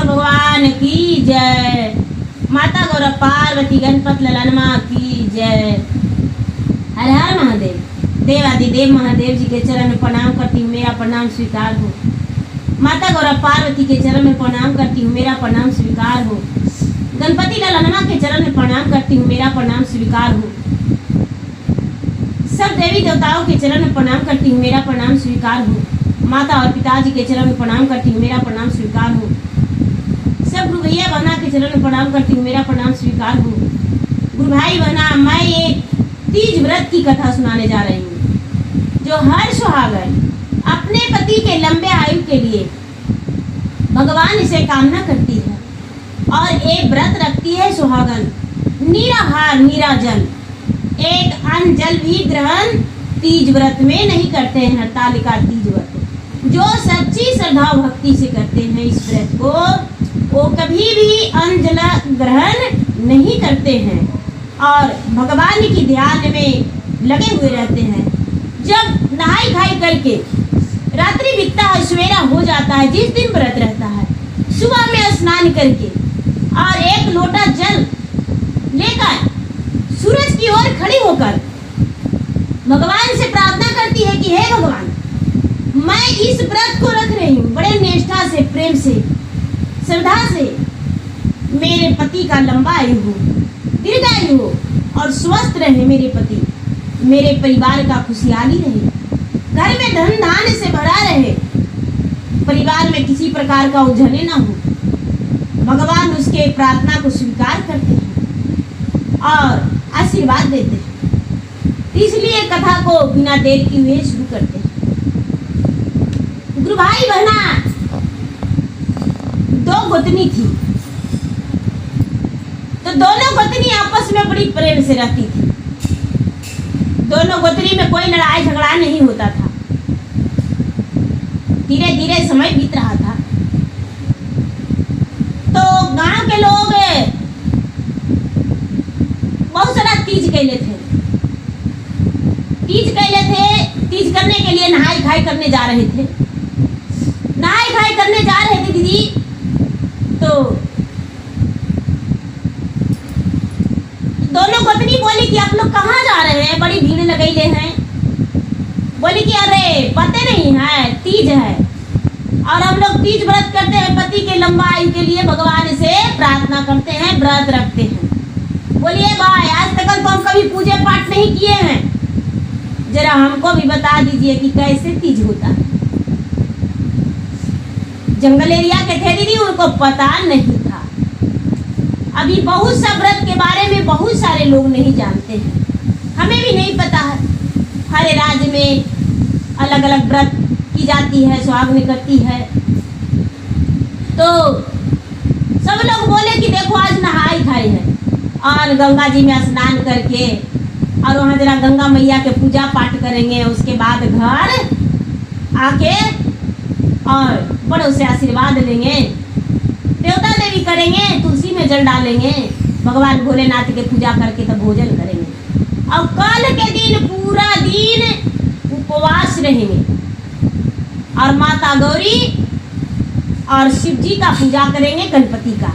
भगवान की जय। माता गौरा पार्वती गणपत ललनमा की जय। हर हर महादेव। देवादिदेव महादेव जी के चरण में प्रणाम करती हूँ, मेरा प्रणाम स्वीकार हो। माता गौरा पार्वती के चरण में प्रणाम करती हूँ, मेरा प्रणाम स्वीकार हो। गणपति ललनमा के चरण में प्रणाम करती हूँ, मेरा प्रणाम स्वीकार हो। सब देवी देवताओं के चरण में प्रणाम करती हूँ, मेरा प्रणाम स्वीकार हो। माता और पिताजी के चरण में प्रणाम करती हूँ, मेरा प्रणाम स्वीकार हो। सब गुरु भैया बहना के चरण में प्रणाम करती हूँ, मेरा प्रणाम स्वीकार हो। गुरु भाई बहना, मैं एक तीज व्रत की कथा सुनाने जा रही हूँ, जो हर सुहागन अपने पति के लंबे आयु के लिए भगवान से कामना करती है और एक व्रत रखती है सुहागन। निराहार निराजल, एक अन्न जल भी ग्रहण तीज व्रत में नहीं करते हैं। हरतालिका तीज व्रत जो सच्ची श्रद्धा भक्ति से करते हैं इस व्रत को, वो कभी भी अन्न जल ग्रहण नहीं करते हैं और भगवान की ध्यान में लगे हुए रहते हैं। जब नहाई खाई करके रात्रि बीतता है, सवेरा हो जाता है, जिस दिन व्रत रहता है, सुबह में स्नान करके और एक लोटा जल लेकर सूरज की ओर खड़ी होकर भगवान से प्रार्थना करती है कि हे भगवान, मैं इस व्रत को रख रही हूँ बड़े निष्ठा से, प्रेम से, श्रद्धा से। मेरे पति का लंबा आयु हो, दीर्घायु हो और स्वस्थ रहे मेरे पति, मेरे परिवार का खुशहाली रहे, घर में धन धान्य से भरा रहे, परिवार में किसी प्रकार का उलझने ना हो। भगवान उसके प्रार्थना को स्वीकार करते हैं और आशीर्वाद देते हैं। इसलिए कथा को बिना देर किए हुए शुरू करते हैं। गुरु भाई बहना, दो गोतनी थी, तो दोनों गोतनी आपस में बड़ी प्रेम से रहती थी। दोनों गोतनी में कोई लड़ाई झगड़ा नहीं होता था। धीरे धीरे समय बीत रहा था तो गांव के लोग बहुत सारा तीज कैले थे। तीज करने के लिए नहाई खाई करने जा रहे थे। नहाई खाई करने जा रहे थे दीदी, तो दोनों गोतनी बोली कि आप लोग कहाँ जा रहे हैं, बड़ी भीड़ लगैले हैं। बोली कि अरे पते नहीं है, तीज है और हम लोग तीज व्रत करते हैं, पति के लंबा आयु के लिए भगवान से प्रार्थना करते हैं, व्रत रखते हैं। बोलिए भाई, आज तक तो हम कभी पूजा पाठ नहीं किए हैं, जरा हमको भी बता दीजिए कि कैसे तीज होता है। जंगल एरिया के थे दीदी, उनको पता नहीं था। अभी बहुत सा व्रत के बारे में बहुत सारे लोग नहीं जानते हैं, हमें भी नहीं पता है। हर राज्य में अलग अलग व्रत की जाती है, सुहागने करती है। तो सब लोग बोले कि देखो आज नहाई खाई है और गंगा जी में स्नान करके और वहाँ जरा गंगा मैया के पूजा पाठ करेंगे, उसके बाद घर आके और बड़ों से आशीर्वाद लेंगे, देवता देवी करेंगे, तुलसी में जल डालेंगे, भगवान भोलेनाथ के पूजा करके तब भोजन करेंगे और कल के दिन पूरा दिन उपवास रहेंगे और माता गौरी और शिव जी का पूजा करेंगे, गणपति का।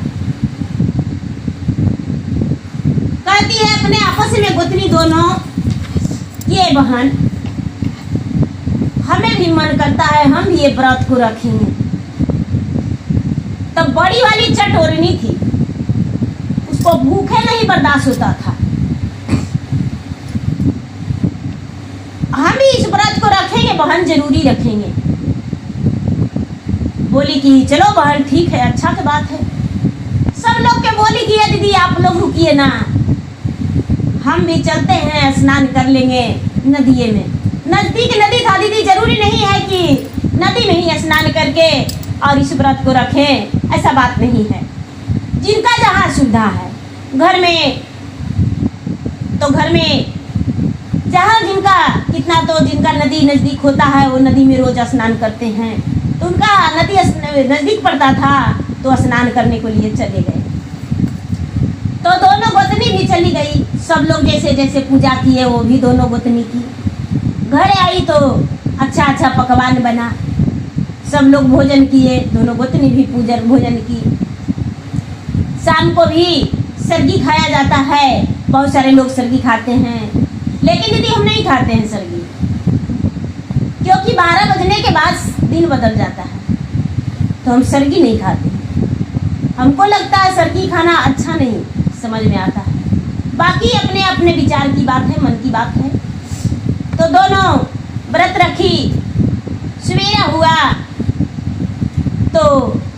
कहती है अपने आपस में गोतनी दोनों, ये बहन हमें भी मन करता है हम भी ये व्रत को रखेंगे। तब बड़ी वाली चटोरनी थी, उसको भूखे नहीं बर्दाश्त होता था। हम भी इस व्रत को रखेंगे बहन, जरूरी रखेंगे। बोली कि चलो बहन ठीक है, अच्छा की बात है। सब लोग के बोली कि दीदी आप लोग रुकिए ना, हम भी चलते हैं, स्नान कर लेंगे नदिये में। नजदीक नदी था दीदी, जरूरी नहीं है कि नदी में ही स्नान करके और इस व्रत को रखें, ऐसा बात नहीं है। जिनका जहाँ सुविधा है, घर में तो घर में जहाँ जिनका कितना, तो जिनका नदी नजदीक होता है वो नदी में रोज स्नान करते हैं। तो उनका नदी नजदीक पड़ता था तो स्नान करने के लिए चले गए। तो दोनों गोतनी भी चली गई। सब लोग जैसे जैसे पूजा किए वो भी दोनों गोतनी की। घर आई तो अच्छा अच्छा पकवान बना, सब लोग भोजन किए, दोनों गोतनी भी भोजन की। शाम को भी सरगी खाया जाता है, बहुत सारे लोग सरगी खाते हैं, लेकिन दीदी हम नहीं खाते हैं सरगी, क्योंकि 12 बजने के बाद दिन बदल जाता है, तो हम सरगी नहीं खाते। हमको लगता है सरगी खाना अच्छा नहीं समझ में आता है। बाकी अपने अपने विचार की बात है, मन की बात है। तो दोनों व्रत रखी। सवेरा हुआ तो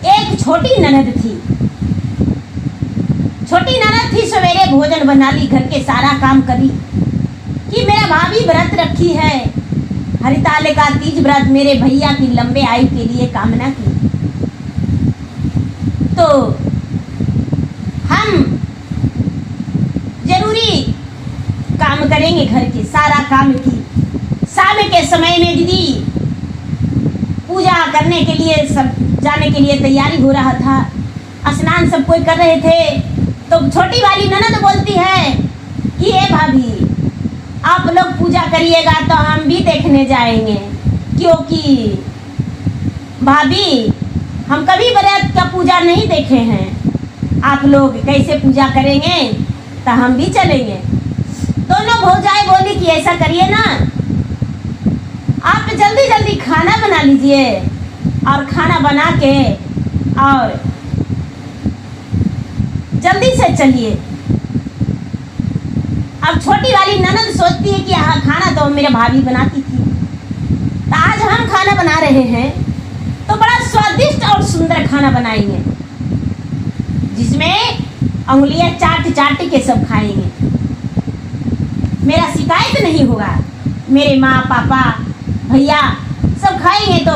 एक छोटी ननद थी, सवेरे भोजन बना ली, घर के सारा काम करी कि मेरा भाभी व्रत रखी है, हरिताले का तीज व्रत, मेरे भैया की लंबे आयु के लिए कामना की। तो हम जरूरी काम करेंगे, घर के सारा काम की। शाम के समय में दीदी पूजा करने के लिए सब जाने के लिए तैयारी हो रहा था, स्नान सब कोई कर रहे थे। तो छोटी वाली ननद बोलती है कि ए भाभी, आप लोग पूजा करिएगा तो हम भी देखने जाएंगे, क्योंकि भाभी हम कभी व्रत का पूजा नहीं देखे हैं, आप लोग कैसे पूजा करेंगे, तो हम भी चलेंगे। दोनों भौजाई बोली कि ऐसा करिए ना, आप जल्दी जल्दी खाना बना लीजिए और खाना बना के और जल्दी से चलिए। अब छोटी वाली ननद सोचती है कि हाँ, खाना तो मेरे भाभी बनाती थी, तो आज हम खाना बना रहे हैं तो बड़ा स्वादिष्ट और सुंदर खाना बनाएंगे, जिसमें उंगलियां चाट चाट के सब खाएंगे। मेरा शिकायत नहीं होगा, मेरे माँ पापा भैया सब खाएंगे तो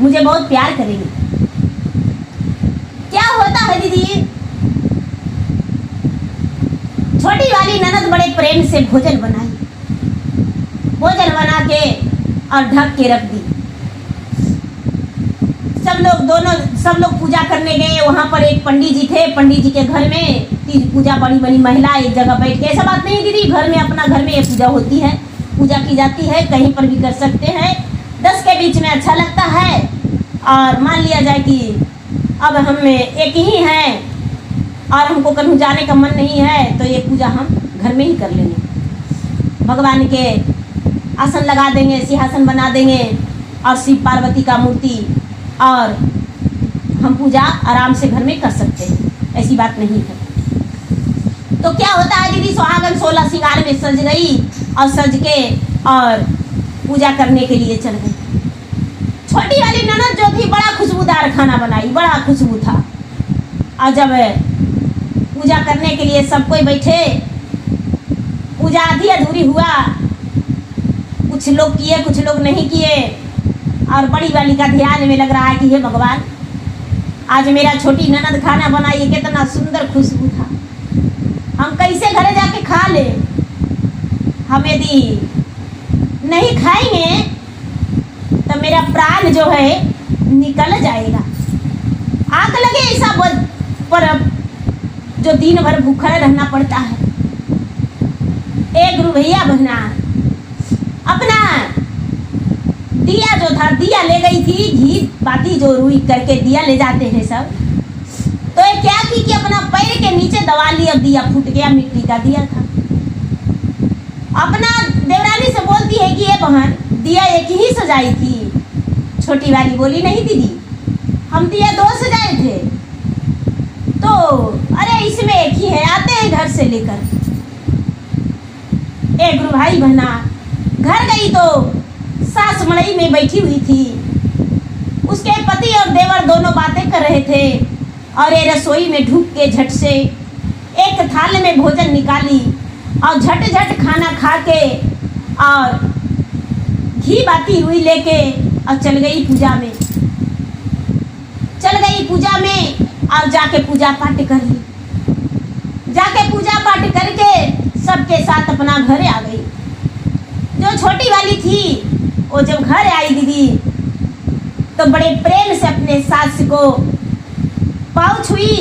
मुझे बहुत प्यार करेंगे। क्या होता है दीदी, छोटी वाली ननद बड़े प्रेम से भोजन बनाई, भोजन बना के और ढक के रख दी। सब लोग पूजा करने गए। वहाँ पर एक पंडित जी थे, पंडित जी के घर में तीज पूजा, बड़ी बड़ी महिला एक जगह बैठ के, ऐसा बात नहीं दीदी, घर में अपना घर में ये पूजा होती है, पूजा की जाती है, कहीं पर भी कर सकते हैं। 10 के बीच में अच्छा लगता है। और मान लिया जाए कि अब हम एक ही हैं और हमको कहीं जाने का मन नहीं है, तो ये पूजा हम घर में ही कर लेंगे। भगवान के आसन लगा देंगे, सिंहासन बना देंगे और शिव पार्वती का मूर्ति, और हम पूजा आराम से घर में कर सकते हैं, ऐसी बात नहीं है। तो क्या होता है दीदी, सुहागन 16 श्रृंगार में सज गई और सज के और पूजा करने के लिए चल गई। छोटी वाली ननद जो थी बड़ा खुशबूदार खाना बनाई, बड़ा खुशबू था। और जब पूजा करने के लिए सब कोई बैठे, पूजा आधी अधूरी हुआ, कुछ लोग किए कुछ लोग नहीं किए, और बड़ी वाली का ध्यान में लग रहा है कि हे भगवान, आज मेरा छोटी ननद खाना बनाई, कितना सुंदर खुशबू था, हम कैसे घर जाके खा ले। हम यदि नहीं खाएंगे तो मेरा प्राण जो है निकल जाएगा। आग लगे ऐसा पर जो दिन भर भूखा रहना पड़ता है। एक गुरु भैया बहना अपना दिया जो था, दिया ले गई थी, घी बाती जो रुई करके दिया ले जाते हैं सब, तो ये क्या की कि अपना पैर के नीचे दबा लिया, दिया फूट गया, मिट्टी का दिया था। अपना देवरानी से बोलती है कि ये बहन, दिया एक ही सजाई थी। छोटी वाली बोली नहीं दीदी, हम दिया 2 सजाए थे। तो अरे इसमें एक ही है, आते हैं घर से लेकर। एक गुरु भाई बहना घर गई तो सास मड़ई में बैठी हुई थी, उसके पति और देवर दोनों बातें कर रहे थे, और ये रसोई में ढुक के झट से एक थाल में भोजन निकाली और झट झट खाना खा के और घी बाती रुई लेके और चल गई पूजा में। और जाके पूजा पाठ कर ली। जाके पूजा पाठ करके सबके साथ अपना घर आ गई। जो छोटी वाली थी वो जब घर आई दीदी, तो बड़े प्रेम से अपने सास को पाँव छुई,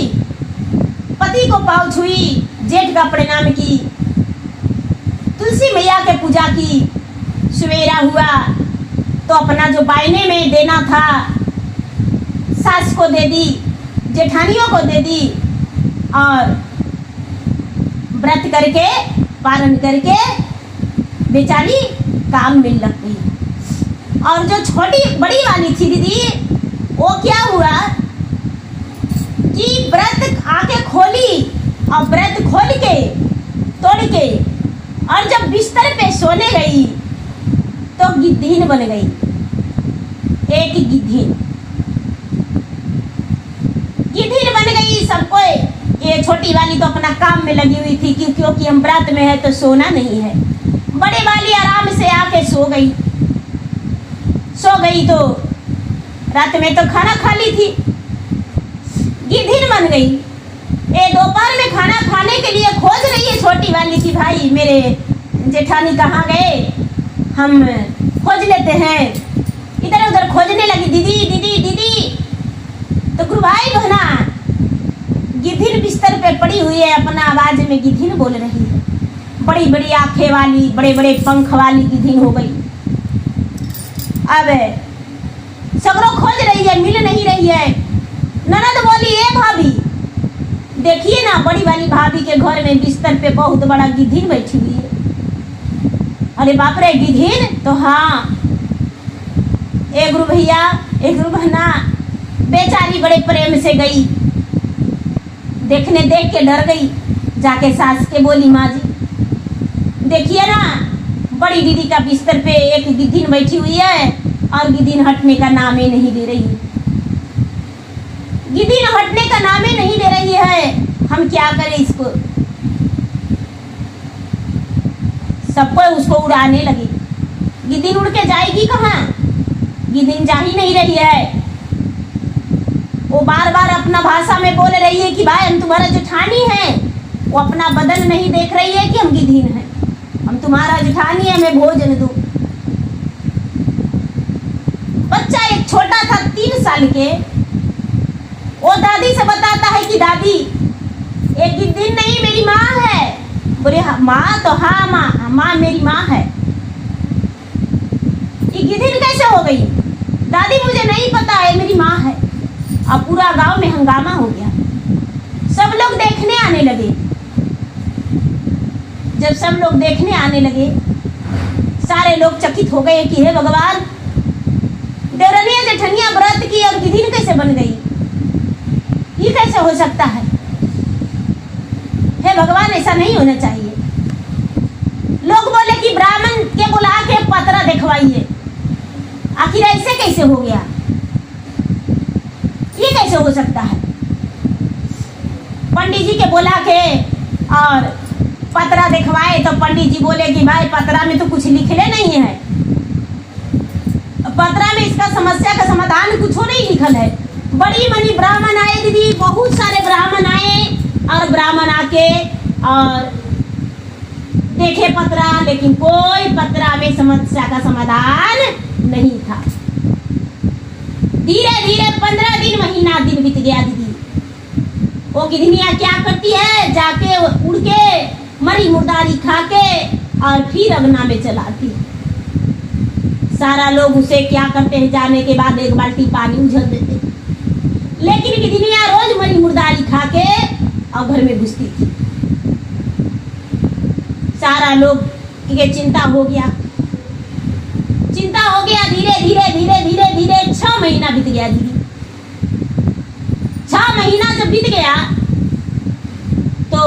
पति को पाँव छुई, जेठ का प्रणाम की, तुलसी मैया के पूजा की। सवेरा हुआ तो अपना जो बायने में देना था सास को दे दी, जेठानियों को दे दी और व्रत करके पालन करके बेचारी काम मिल लग गई। और जो छोटी बड़ी वाली थी दीदी, वो क्या हुआ कि व्रत आके खोली और व्रत खोल के तोड़ के और जब बिस्तर पे सोने गई तो गिद्धीन बन गई। एक गिद्धीन बन गई। सबको ये छोटी वाली तो अपना काम में लगी हुई थी क्योंकि हम व्रत में है तो सोना नहीं है। बड़े वाली आराम से आके सो गई तो रात में तो खाना खा ली थी। गिद्धीन बन गई। ये दोपहर में खाना खाने के लिए खोज रही है छोटी वाली की, भाई मेरे जेठानी कहाँ गए, हम खोज लेते हैं। इधर उधर खोजने लगी, दीदी दीदी दीदी। तो गुरु भाई बहना, गिद्धीन बिस्तर पे पड़ी हुई है, अपना आवाज में गिद्धीन बोल रही है। बड़ी बड़ी आंखें वाली, बड़े बड़े पंख वाली गिद्धीन हो गई। अब सगरों खोज रही है, मिल नहीं रही है। ननद बोली, ए भाभी देखिए ना, बड़ी वाली भाभी के घर में बिस्तर पे बहुत बड़ा गिद्धीन बैठी हुई है। अरे बाप रे, गिद्धीन? तो हाँ। ए गुरु भैया, ए गुरु बहना, बेचारी बड़े प्रेम से गई, देख के डर गई। जाके सास के बोली, माँ जी देखिए ना, बड़ी दीदी का बिस्तर पे एक गिद्धीन बैठी हुई है और गिद्धीन हटने का नाम ही नहीं ले रही है। गिद्धीन हटने का नाम ही नहीं ले रही है, हम क्या करें इसको? सबको उसको उड़ाने लगी। गिद्धीन उड़ के जाएगी कहाँ? गिद्धीन जा ही नहीं रही है। वो बार बार अपना भाषा में बोल रही है कि भाई हम तुम्हारा जेठानी है। वो अपना बदन नहीं देख रही है कि हम गिद्धीन हैं, हम तुम्हारा जेठानी है, मैं भोजन दूं। बच्चा एक छोटा था 3 साल के, वो दादी से बताता है कि दादी एक गिद्धीन नहीं मेरी माँ है। बोले माँ? तो हाँ माँ, माँ मेरी माँ है। ये गिद्धीन कैसे हो गई? दादी मुझे नहीं पता है, मेरी माँ है। अब पूरा गांव में हंगामा हो गया, सब लोग देखने आने लगे। जब सब लोग देखने आने लगे, सारे लोग चकित हो गए कि हे भगवान, देवरनिया जेठनिया व्रत की और गिद्धीन कैसे बन गई? ये कैसे हो सकता है? हे भगवान, ऐसा नहीं होना चाहिए। लोग बोले कि ब्राह्मण के बुला के पतरा दिखवाइए। आखिर ऐसे कैसे हो गया? ये कैसे हो सकता है? पंडित जी के बुला के और पतरा दिखवाए तो पंडित जी बोले कि भाई पतरा में तो कुछ लिखले नहीं है, पतरा में इसका समस्या का समाधान कुछ नहीं लिखल है। बड़ी मनी ब्राह्मण आए दीदी, बहुत सारे ब्राह्मण आए और ब्राह्मण आके और देखे पतरा, लेकिन कोई पतरा में समस्या का समाधान नहीं था। धीरे धीरे 15 दिन, महीना दिन बीत गया दीदी। वो गिद्धनिया क्या करती है, जाके उड़ के मरी मुर्दारी खा के और फिर अगना में चलाती। सारा लोग उसे क्या करते हैं, जाने के बाद एक बाल्टी पानी उझल देते। लेकिन गिद्धनिया रोज मरी मुर्दारी खा के और घर में घुसती थी। सारा लोग की चिंता हो गया। धीरे धीरे धीरे धीरे धीरे 6 महीना बीत गया दीदी। 6 महीना जब बीत गया तो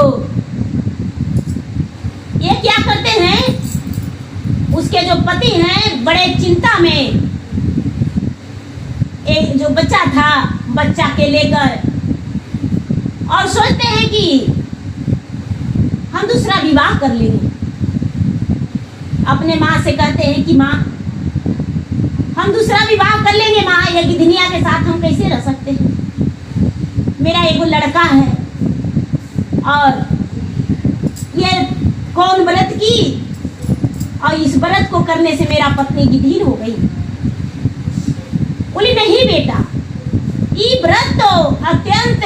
ये क्या करते हैं, उसके जो पति हैं बड़े चिंता में, एक जो बच्चा था, बच्चा के लेकर और सोचते हैं कि हम दूसरा विवाह कर लेंगे। अपने माँ से कहते हैं कि माँ हम दूसरा विवाह कर लेंगे। माँ, ये गिद्धनिया के साथ हम कैसे रह सकते हैं? मेरा एगो लड़का है और ये कौन व्रत की, और इस व्रत को करने से मेरा पत्नी गिद्धीन हो गई। बोली नहीं बेटा, ये व्रत तो अत्यंत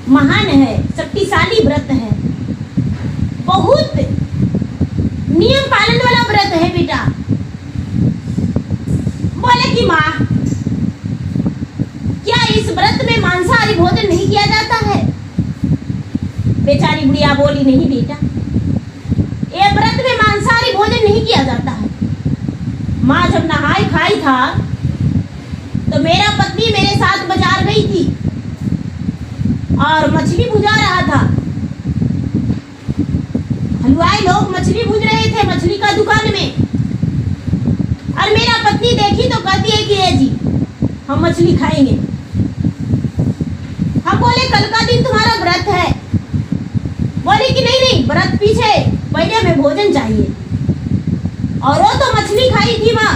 महान है, शक्तिशाली व्रत है, बहुत नियम पालन वाला व्रत है बेटा। बोले कि माँ क्या इस व्रत में मांसाहारी भोजन नहीं किया जाता है? बेचारी बुढ़िया बोली, नहीं बेटा, ये व्रत में मांसाहारी भोजन नहीं किया जाता है। माँ जब नहाई खाई था तो मेरा पत्नी मेरे साथ बाजार गई थी और मछली भुजा रहा था। हलवाई लोग मछली भूज रहे थे मछली का दुकान में, और मेरा पत्नी देखी तो कहती है कि ये जी हम मछली खाएंगे। हम बोले कल का दिन तुम्हारा व्रत है। बोले कि नहीं नहीं, व्रत पीछे, पहले हमें भोजन चाहिए। और वो तो मछली खाई थी माँ,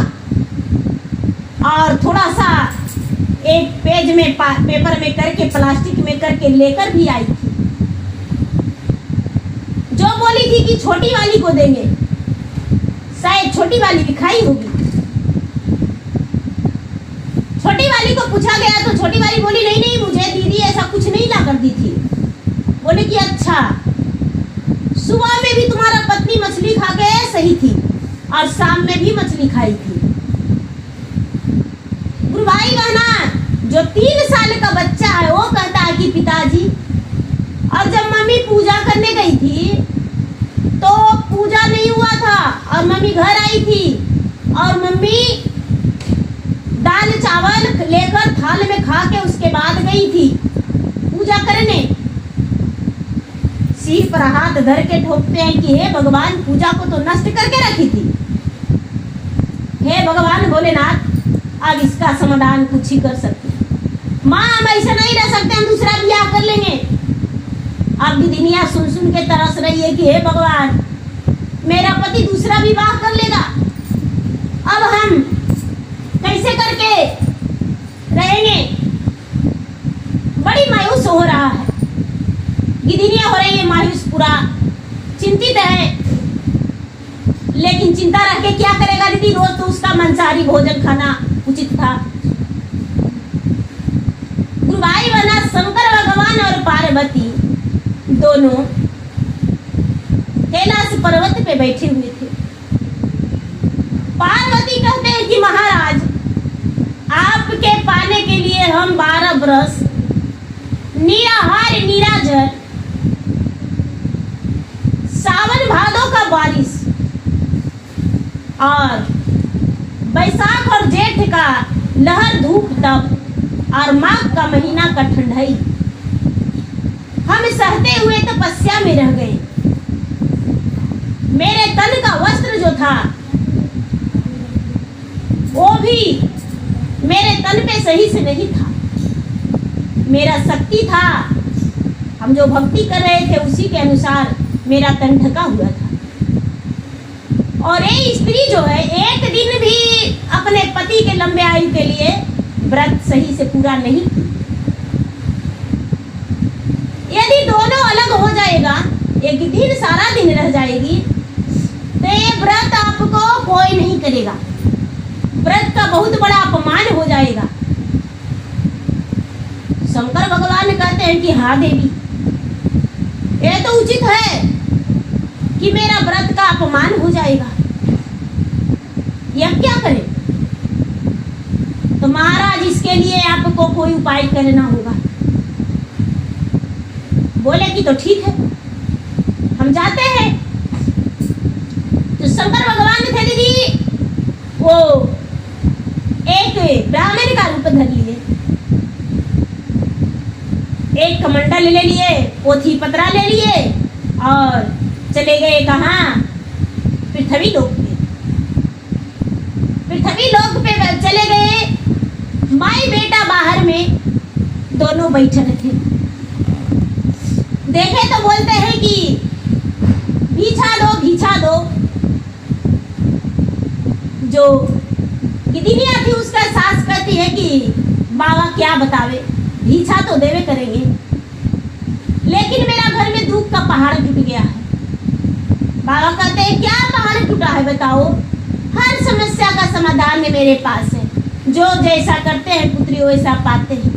और थोड़ा सा एक पेज में पेपर में करके, प्लास्टिक में करके लेकर भी आई थी। जो बोली थी कि छोटी वाली को देंगे, शायद छोटी वाली भी खाई होगी। छोटी वाली को पूछा गया तो छोटी वाली बोली, नहीं नहीं, मुझे दीदी ऐसा कुछ नहीं ला कर दी थी। बोले कि अच्छा, सुबह में भी तुम्हारा पत्नी मछली खा गए सही थी, और शाम में भी मछली खाई थी। गुरु भाई बहना, जो 3 साल का बच्चा है वो कहता है कि पिताजी, और जब मम्मी पूजा करने गई थी तो पूजा नहीं हुआ था, और मम्मी घर आई थी और मम्मी दाल चावल लेकर थाल में खा के उसके बाद गई थी पूजा करने। सिर पर हाथ धर के ठोकते हैं कि हे भगवान, पूजा को तो नष्ट करके रखी थी। हे भगवान भोलेनाथ, अब इसका समाधान कुछ ही कर सकते। माँ, हम ऐसा नहीं रह सकते, हम दूसरा ब्याह कर लेंगे। अब दुनिया सुन सुन के तरस रही है कि हे भगवान, मेरा पति दूसरा विवाह कर लेगा, अब हम कैसे करके रहेंगे। बड़ी मायूस हो रहा है, गिदनिया हो रही है मायूस, पूरा चिंतित है। लेकिन चिंता रख के क्या करेगा दीदी, रोज तो उसका मांसाहारी भोजन खाना उचित था। गुरु भाई बहना, शंकर भगवान और पार्वती दोनों कैलाश पर्वत पे बैठे हुए थे। पार्वती कहते हैं कि महाराज, आपके पाने के लिए हम 12 बरस निराहार निराजर, सावन भादों का बारिश और बैसाख और जेठ का लहर धूप तप और माघ का महीना का ठंडाई, हम सहते हुए तपस्या में रह गए। मेरे तन का वस्त्र जो था वो भी मेरे तन पे सही से नहीं था। मेरा शक्ति था, हम जो भक्ति कर रहे थे उसी के अनुसार मेरा तन ढका हुआ था। और ये स्त्री जो है, एक दिन भी अपने पति के लंबे आयु के लिए व्रत सही से पूरा नहीं की। यदि दोनों अलग हो जाएगा, एक दिन सारा दिन रह जाएगी, तो ये व्रत आपको कोई नहीं करेगा। व्रत का बहुत बड़ा अपमान हो जाएगा। शंकर भगवान कहते हैं कि हाँ देवी, ये तो उचित है कि मेरा व्रत का अपमान हो जाएगा, यह क्या करें। तो महाराज, इसके लिए आपको कोई उपाय करना होगा। बोले कि तो ठीक है, हम जाते हैं। तो शंकर भगवान थे दीदी, वो एक ब्राह्मण का रूप धर लिए, एक कमंडल ले लिए, पोथी पत्रा ले लिए और चले गए कहाँ, पृथ्वी लोक पे। पृथ्वी लोक पे चले गए। माई बेटा बाहर में दोनों बैठे थे। देखे तो बोलते हैं कि भीछा दो, भीछा दो। जो गिदनिया थी उसका सास कहती है कि बाबा क्या बतावे, भीछा तो देवे करेंगे, लेकिन मेरा घर में दुख का पहाड़ टूट गया है। बाबा कहते हैं क्या पहाड़ टूटा है बताओ। हर समस्या का समाधान मेरे पास है। जो जैसा करते हैं पुत्री वैसा पाते हैं,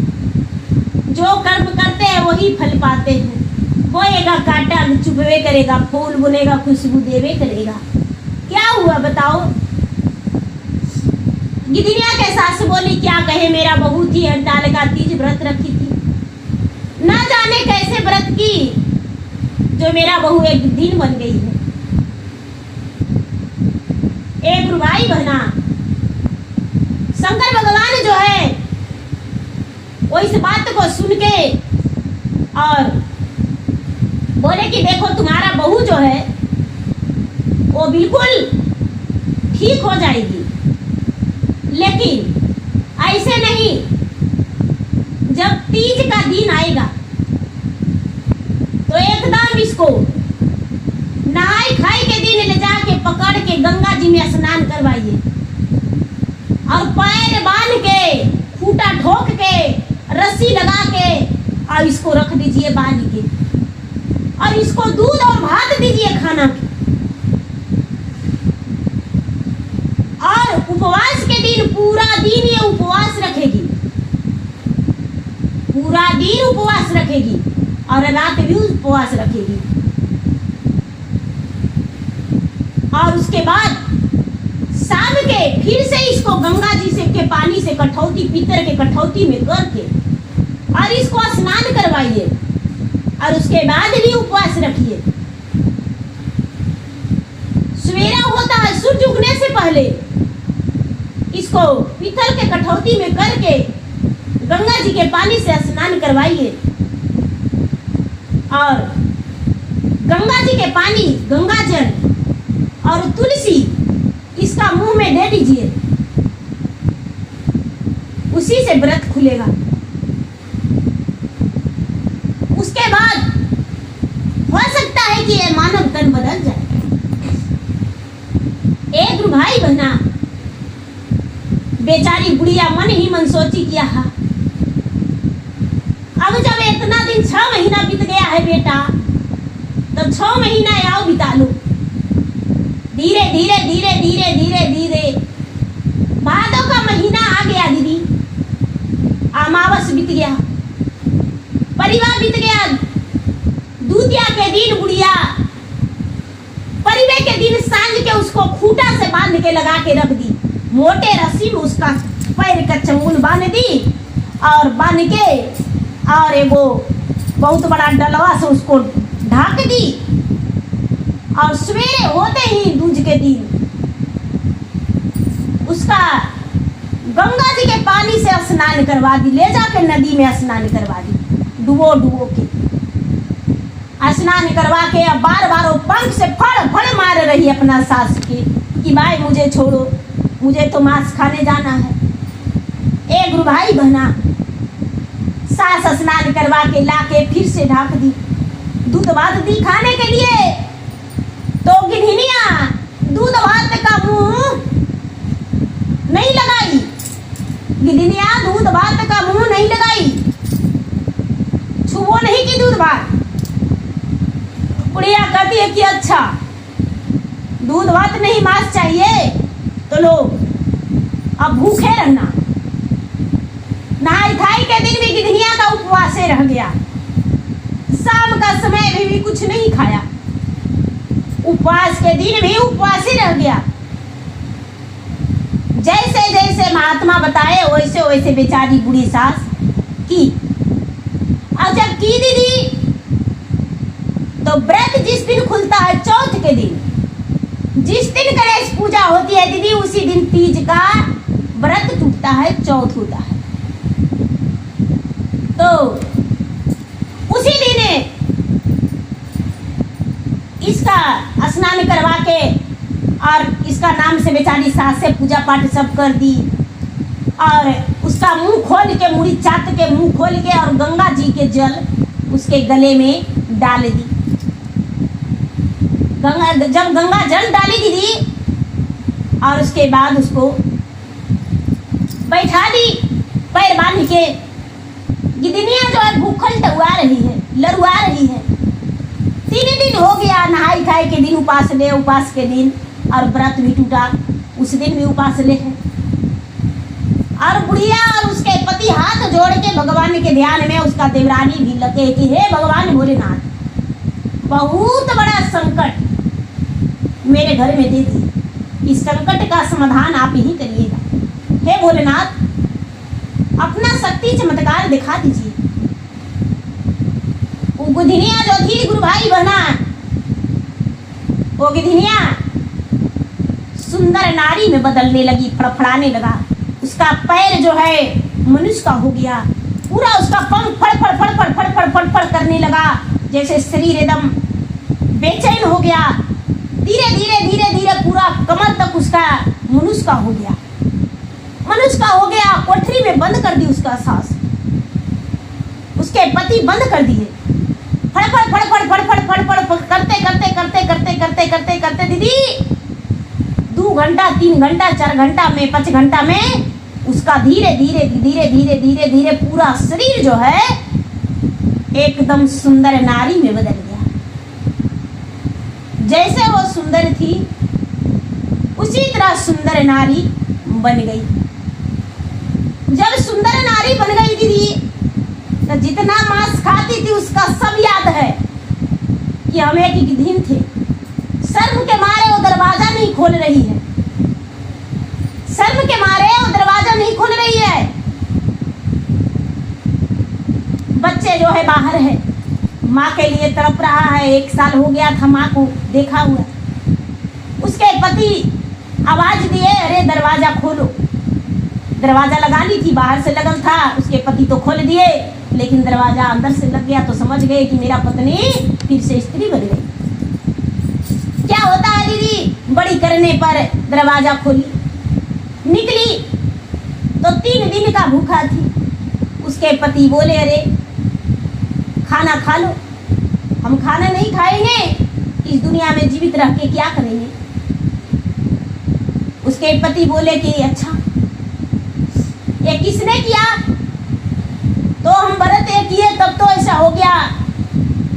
जो कर्म करते हैं वही फल पाते हैं। बोएगा कांटा चुभवे करेगा, फूल बुनेगा खुशबू देवे करेगा। क्या हुआ बताओ। गिदनिया के सास बोली क्या कहे मेरा बहू थी हड़ताल का तीज व्रत रखी थी, ना जाने कैसे व्रत की जो मेरा बहू एक दिन बन गई है। एक भाई बहना शंकर भगवान जो है वो इस बात को सुन के और बोले कि देखो तुम्हारा बहू जो है वो बिल्कुल ठीक हो जाएगी, लेकिन ऐसे नहीं, जब तीज का दिन आएगा तो एकदम इसको नहाई खाई के दिन ले जाके पकड़ के गंगा जी में स्नान करवाइए और पैर बांध के खूंटा ठोक के रस्सी लगा के और इसको रख दीजिए बांध के, और इसको दूध और भात दीजिए खाना के। और उपवास के दिन पूरा दिन ये उपवास रखेगी, पूरा दिन उपवास रखेगी और रात भी उपवास रखेगी। और उसके बाद शाम के फिर से इसको गंगा जी से के पानी से कठौती, पीतल के कठौती में करके और इसको स्नान करवाइए और उसके बाद भी उपवास रखिए। सवेरा होता है सूरज उगने से पहले इसको पीतल के कठौती में करके गंगा जी के पानी से स्नान करवाइए और गंगा जी के पानी, गंगा जल और तुलसी इसका मुंह में दे दीजिए, उसी से व्रत खुलेगा। उसके बाद हो सकता है कि यह मानव तन बदल जाए। एक भाई बहना बेचारी बुढ़िया मन ही मन सोची किया है, अब जब इतना दिन 6 महीना बीत गया है बेटा, तो 6 महीना आओ बिता लो। धीरे धीरे धीरे धीरे धीरे धीरे भादों का महीना आ गया दीदी, अमावस बीत गया, परिवार बीत गया, दूतिया के दिन बुढ़िया परिवे के दिन सांझ के उसको खूंटा से बांध के लगा के रख दी, मोटे रस्सी में उसका पैर का चंगुल बांध दी और बांध के और एगो बहुत बड़ा डलवा से उसको ढक दी और सवेरे होते ही दूज के दिन उसका गंगा जी के पानी से स्नान करवा दी, ले जाके नदी में स्नान करवा दी, डुबो डुबो के स्नान करवा के अब बार बार वो पंख से फड़ फड़ मार रही अपना सास के कि भाई मुझे छोड़ो, मुझे तो मांस खाने जाना है। एक भाई बहना सास स्नान करवा के लाके फिर से ढक दी, दूध भात दी खाने के लिए, तो गिधनिया दूध भात का मुंह नहीं लगाई, गिधनिया दूध भात का मुंह नहीं लगाई, छुओ नहीं की दूध भात। बुढ़िया कहती है कि अच्छा दूध भात नहीं मांस चाहिए तो लो अब भूखे रहना। नहाई खाई के दिन भी गिधनिया का उपवास रह गया, शाम का समय भी कुछ नहीं खाया, उपवास के दिन भी उपवास ही रह गया। जैसे जैसे महात्मा बताए वैसे वैसे बेचारी बुढ़ी सास की। और जब की दीदी तो व्रत जिस दिन खुलता है चौथ के दिन, जिस दिन गणेश पूजा होती है दीदी उसी दिन तीज का व्रत टूटता है, चौथ होता है। तो उसी दिन इसका स्नान करवा के और इसका नाम से बेचारी सास से पूजा पाठ सब कर दी और उसका मुंह खोल के, मुड़ी चाट के मुंह खोल के और गंगा जी के जल उसके गले में डाल दी। जब गंगा जल डाली दीदी और उसके बाद उसको बैठा दी पैर बांध के। गिदनिया जो है भूखल टुआ रही है, लरुआ रही है। 3 दिन हो गया नहाई खाई के दिन, उपास के दिन और व्रत भी टूटा, उस दिन भी उपास ले है। और बुढ़िया और उसके पति हाथ जोड़ के भगवान के ध्यान में, उसका देवरानी भी लगे कि हे भगवान भोलेनाथ, बहुत बड़ा संकट मेरे घर में दे दी, इस संकट का समाधान आप ही करिएगा। हे भोलेनाथ, अपना शक्ति चमत्कार दिखा दीजिए। वो गिधनिया जो थी गुरु भाई बहना, वो गिधनिया सुंदर नारी में बदलने लगी, फड़फड़ाने लगा। उसका पैर जो है मनुष्य का हो गया, पूरा उसका पंख फड़ फड़ फड़ फड़ फड़ फड़ फड़ फड़ करने लगा, जैसे शरीर एकदम बेचैन हो गया। धीरे धीरे धीरे धीरे पूरा कमर तक उसका मनुष्य का हो गया, मनुष्य का हो गया। कोठरी में बंद कर दी उसका सांस, उसके पति बंद कर दिए। फड़ फड़ फड़ फड़ फड़ फड़ फड़ फड़ करते करते करते करते करते करते करते दीदी 2 घंटा 3 घंटा 4 घंटा में 5 घंटा में उसका धीरे धीरे धीरे धीरे धीरे धीरे पूरा शरीर जो है एकदम सुंदर नारी में बदल गया। जैसे वो सुंदर थी उसी तरह सुंदर नारी बन गई। जब सुंदर नारी बन गई दीदी, तो जितना मांस खाती थी उसका सब याद है कि हम एक दिन थे। शर्म के मारे वो दरवाजा नहीं खोल रही है, शर्म के मारे वो दरवाजा नहीं खोल रही है। बच्चे जो है बाहर है, माँ के लिए तड़प रहा है। 1 साल हो गया था माँ को देखा हुआ। उसके पति आवाज दिए, अरे दरवाजा खोलो। दरवाजा लगा ली थी, बाहर से लगल था, उसके पति तो खोल दिए, लेकिन दरवाजा अंदर से लग गया। तो समझ गए कि मेरा पत्नी फिर से स्त्री बन गई। क्या होता है दीदी, बड़ी करने पर दरवाजा खोली, निकली तो 3 दिन का भूखा थी। उसके पति बोले, अरे खाना खा लो। हम खाना नहीं खाएंगे, इस दुनिया में जीवित रह के क्या करेंगे। उसके पति बोले कि अच्छा, ये किसने किया? तो हम व्रत किए तब तो ऐसा हो गया।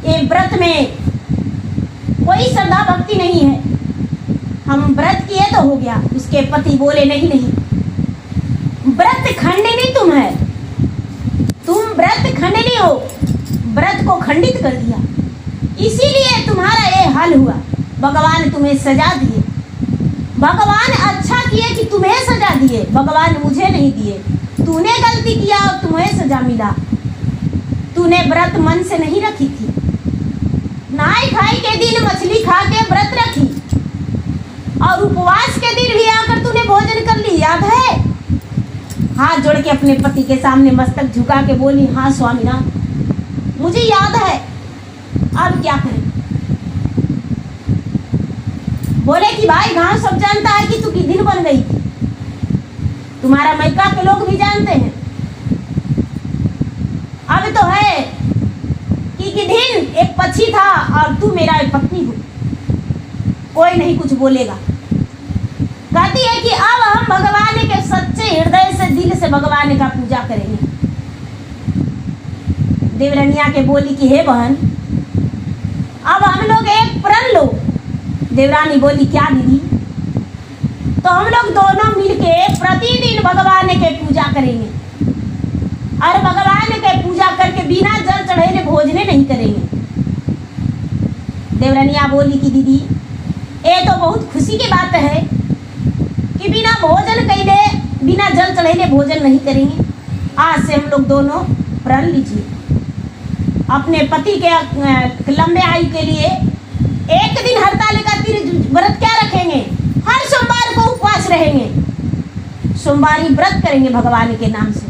ये व्रत में कोई श्रद्धा भक्ति नहीं है, हम व्रत किए तो हो गया। उसके पति बोले, नहीं नहीं, व्रत खंडनी तुम है, तुम व्रत खंडनी हो, व्रत को खंडित कर दिया, इसीलिए तुम्हारा ये हाल हुआ। भगवान तुम्हें सजा दिए, भगवान अच्छा किए कि तुम्हें सजा दिए, भगवान मुझे नहीं दिए। तूने गलती किया और तुम्हें सजा मिला। तूने व्रत मन से नहीं रखी थी, नहाई खाई के दिन मछली खा के व्रत रखी, और उपवास के दिन भी आकर तूने भोजन कर ली, याद है? हाथ जोड़ के अपने पति के सामने मस्तक झुका के बोली, हाँ स्वामीनाथ, मुझे याद है, अब क्या करें? बोले कि भाई गांव सब जानता है कि तू गिद्धन बन गई थी, तुम्हारा मैका के लोग भी जानते हैं। अब तो है कि गिद्धन एक पक्षी था और तू मेरा एक पत्नी हो, कोई नहीं कुछ बोलेगा। कहती है कि अब हम भगवान के सच्चे हृदय से, दिल से भगवान का पूजा करेंगे। देवरनिया के बोली कि हे बहन, अब हम लोग एक प्रण लो। देवरानी बोली, क्या दीदी? तो हम लोग दोनों मिलके प्रतिदिन भगवान के पूजा करेंगे, और भगवान के पूजा करके बिना जल चढ़ाए भोजने नहीं करेंगे। देवरनिया बोली कि दीदी, ये तो बहुत खुशी की बात है कि बिना भोजन कैले, बिना जल चढ़ाए भोजन नहीं करेंगे। आज से हम लोग दोनों प्रण लीजिए, अपने पति के लंबे आयु के लिए 1 दिन हड़ताल का व्रत क्या रखेंगे, हर सोमवार को उपवास रहेंगे, सोमवारी व्रत करेंगे भगवान के नाम से।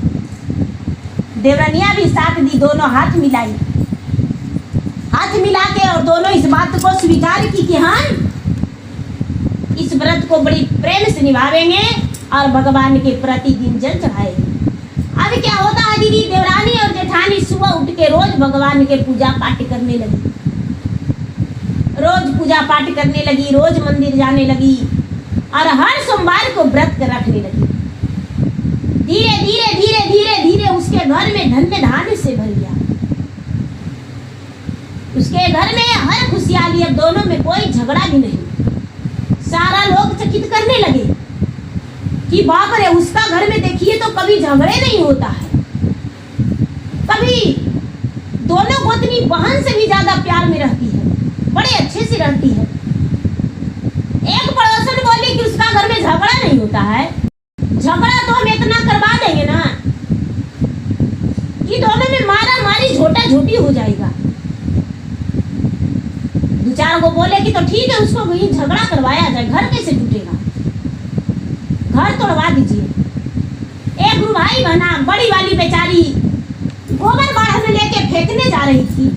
देवरनिया भी साथ दी, दोनों हाथ मिलाई, हाथ मिला के और दोनों इस बात को स्वीकार की कि हाँ, इस व्रत को बड़ी प्रेम से निभावेंगे और भगवान के प्रतिदिन जल चढ़ाएंगे। अब क्या होता है दीदी, देवरानी और जेठानी सुबह उठ के रोज भगवान के पूजा पाठ करने लगी, रोज पूजा पाठ करने लगी, रोज मंदिर जाने लगी, और हर सोमवार को व्रत कर रखने लगी। धीरे धीरे धीरे धीरे धीरे उसके घर में धन्य धान्य से भर गया। उसके घर में हर खुशहाली, अब दोनों में कोई झगड़ा भी नहीं। सारा लोग चकित करने लगे कि बाप रे, उसका घर में देखिए तो कभी झगड़े नहीं होता है, कभी दोनों पत्नी बहन से भी ज्यादा प्यार में रहती है, बड़े अच्छे से रहती है। एक पड़ोसन बोली कि उसका घर में झगड़ा नहीं होता है, झगड़ा तो हम इतना करवा देंगे ना कि दोनों में मारा मारी झोटा झोटी हो जाएगा। दो चार को बोले कि तो ठीक है, उसको वही झगड़ा करवाया जाए, घर कैसे टूटेगा, घर तोड़वा दीजिए। एक गुरु भाई बहना, बड़ी वाली बेचारी गोबर बाढ़ में लेके फेंकने जा रही थी,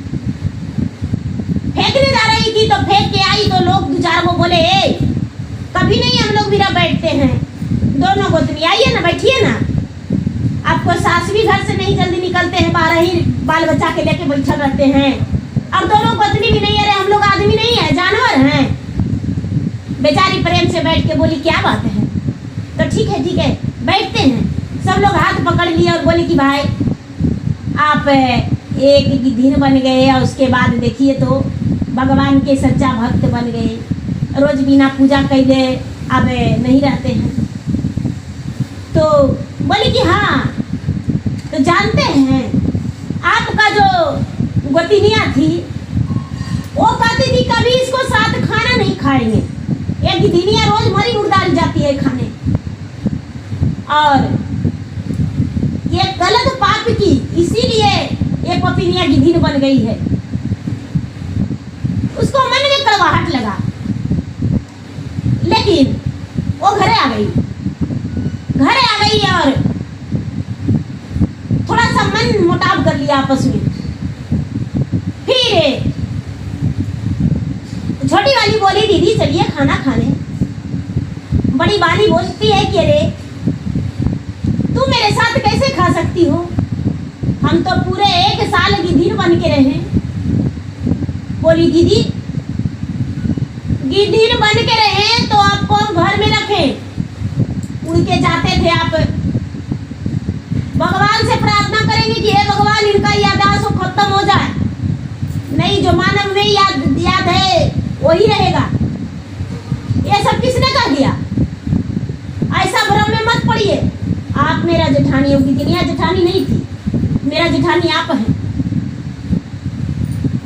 तो फेंक के आई तो लोग दो चार को बोले कभी नहीं हम लोग मेरा बैठते हैं, दोनों गोतनी आइए ना, बैठिए ना, आपको सास भी घर से नहीं जल्दी निकलते हैं, 12 ही बाल बच्चा के लेके बैठल रहते हैं, और दोनों गोतनी भी नहीं, अरे हम लोग आदमी नहीं है, जानवर हैं। बेचारी प्रेम से बैठ के बोली क्या बात है, तो ठीक है बैठते हैं। सब लोग हाथ पकड़ लिए और बोले कि भाई आप एक गिद्धिन बन गए और उसके बाद देखिए तो भगवान के सच्चा भक्त बन गए, रोज बिना पूजा कैले अब नहीं रहते हैं। तो बोले कि हाँ, तो जानते हैं आपका जो गोतिनिया थी वो कहती थी कभी इसको साथ खाना नहीं खाएंगे, ये गिद्धिनिया रोज मरी मुर्दारी जाती है खाने, और ये गलत पाप की, इसीलिए ये पपिनिया गिद्धिन बन गई है। उसको मन में कड़वाहट लगा, लेकिन वो घरे आ गई और थोड़ा सा मन मुटाव कर लिया आपस में। फिर छोटी वाली बोली दीदी चलिए खाना खाने। बड़ी वाली बोलती है कि अरे तू मेरे साथ कैसे खा सकती हो, हम तो पूरे 1 साल गिद्धिन बन के रहे। बोली दीदी गिद्धिन बन के रहे तो आपको घर में रखे, उड़ के जाते थे आप, भगवान से प्रार्थना करेंगे कि हे भगवान इनका याददाश्त खत्म हो जाए, नहीं जो मानव में याद है वही रहेगा। ये सब किसने कह दिया, ऐसा भ्रम में मत पड़िए। आप मेरा जेठानी हो, गिद्धिनिया जेठानी नहीं थी, मेरा जेठानी आप है।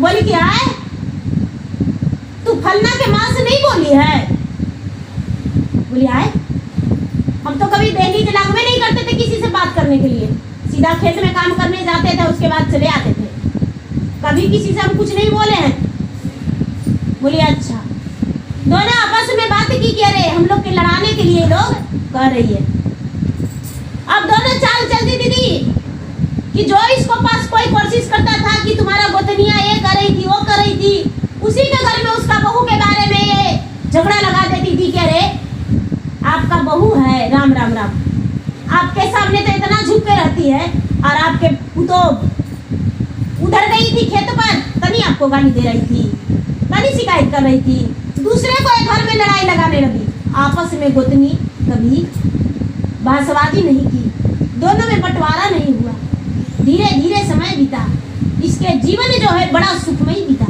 बोली कि आए तू फलना के मां से नहीं बोली है। बोली आए हम तो कभी दहलीज लगवे नहीं करते थे किसी से बात करने के लिए, सीधा खेत में काम करने जाते थे, उसके बाद चले आते थे, कभी किसी से हम कुछ नहीं बोले हैं। बोली अच्छा। दोनों आपस में बात की कि अरे हम लोग के लड़ाने के लिए लोग कह रही है। अब दोनों चाल चलती दीदी कि जो इसको पास कोई कोशिश करता था कि तुम्हारा गोतनिया ये कर रही थी वो कर रही थी, उसी के घर में उसका बहू के बारे में ये झगड़ा लगा देती थी कि अरे आपका बहू है, राम राम राम, आपके सामने तो इतना झुक के रहती है, और आपके तो उधर गई थी खेत पर, तभी आपको गाली दे रही थी, तभी शिकायत कर रही थी, दूसरे को घर में लड़ाई लगाने लगी। आपस में गोतनी कभी बहसबाजी नहीं की, दोनों में बंटवारा नहीं हुआ। धीरे धीरे समय बीता, इसके जीवन जो है बड़ा सुखमय बीता।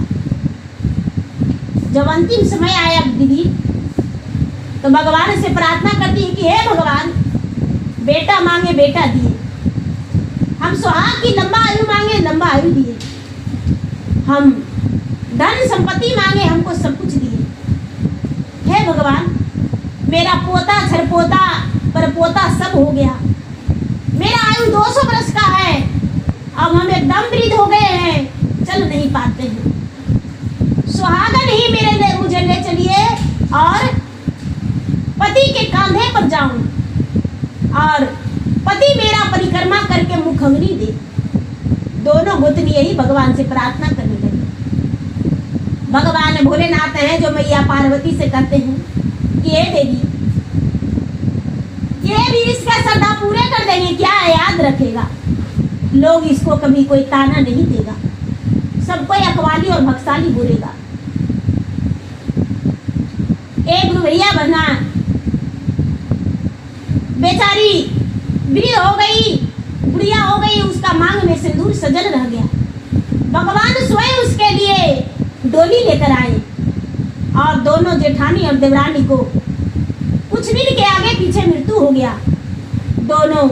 जब अंतिम समय आया दीदी तो भगवान से प्रार्थना करती है कि हे भगवान बेटा मांगे बेटा दिए, हम सुहाग की लंबा आयु मांगे लंबा आयु दिए, हम धन संपत्ति मांगे हमको सब कुछ दिए। हे भगवान मेरा पोता छरपोता परपोता सब हो गया, मेरा आयु 200 वर्ष का है, अब हम एकदम वृद्ध हो गए हैं, चल नहीं पाते हैं, सुहागन ही मेरे लिए मुझे ले चलिए और पति के कांधे पर जाऊं और पति मेरा परिक्रमा करके मुखंगनी दे। दोनों गोतनी यही भगवान से प्रार्थना करने लगे। भगवान भोलेनाथ हैं जो मैया पार्वती से कहते हैं कि ये देवी ये भी इसका श्रद्धा पूरे कर देंगे, क्या याद रखेगा, लोग इसको कभी कोई ताना नहीं देगा, सबको अखवाली और भक्साली बोलेगा। एक भैया बना बेचारी वृद्ध हो गई, बुढ़िया हो गई, उसका मांग में सिंदूर सजल रह गया। भगवान स्वयं उसके लिए डोली लेकर आए और दोनों जेठानी और देवरानी को कुछ दिन के आगे पीछे मृत्यु हो गया। दोनों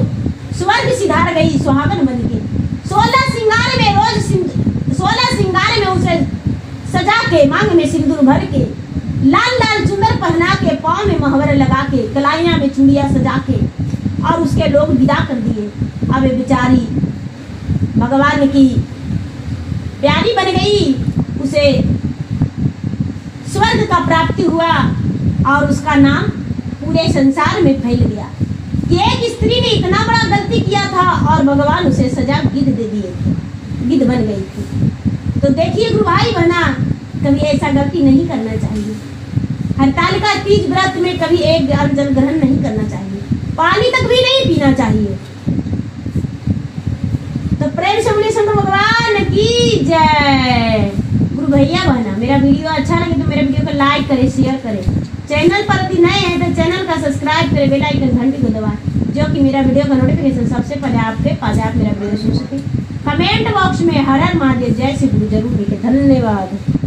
स्वर्ग सिधार गई सुहागन बन के। 16 श्रृंगार में उसे सजा के, मांग में सिंदूर भर के, लाल लाल चुनर पहना के, पाँव में महवर लगा के, कलाइयां में चूड़ियां सजा के और उसके लोग विदा कर दिए। अब ये बेचारी भगवान की प्यारी बन गई, उसे स्वर्ग का प्राप्ति हुआ और उसका नाम पूरे संसार में फैल गया कि एक स्त्री ने इतना बड़ा गलती किया था और भगवान उसे सजा गिद्ध दे दिए थे, गिद्ध बन गई थी। तो देखिए गुरु भाई बहना, कभी ऐसा गलती नहीं करना चाहिए। हरतालिका तीज व्रत में कभी एक जल ग्रहण नहीं करना चाहिए, पानी तक भी नहीं पीना चाहिए। तो प्रेम से बोलिए शंकर भगवान की जय। गुरु भैया बहना, मेरा वीडियो अच्छा लगे तो मेरे वीडियो को लाइक करें, शेयर करें। चैनल पर यदि नए हैं तो चैनल का सब्सक्राइब करें, बेल आइकन घंटी को दबाएं, जो कि मेरा वीडियो का नोटिफिकेशन सबसे पहले आपके पास आप मेरा वीडियो सुन सके। कमेंट बॉक्स में हर हर महादेव जय श्री गुरु जरूर लिखें। धन्यवाद।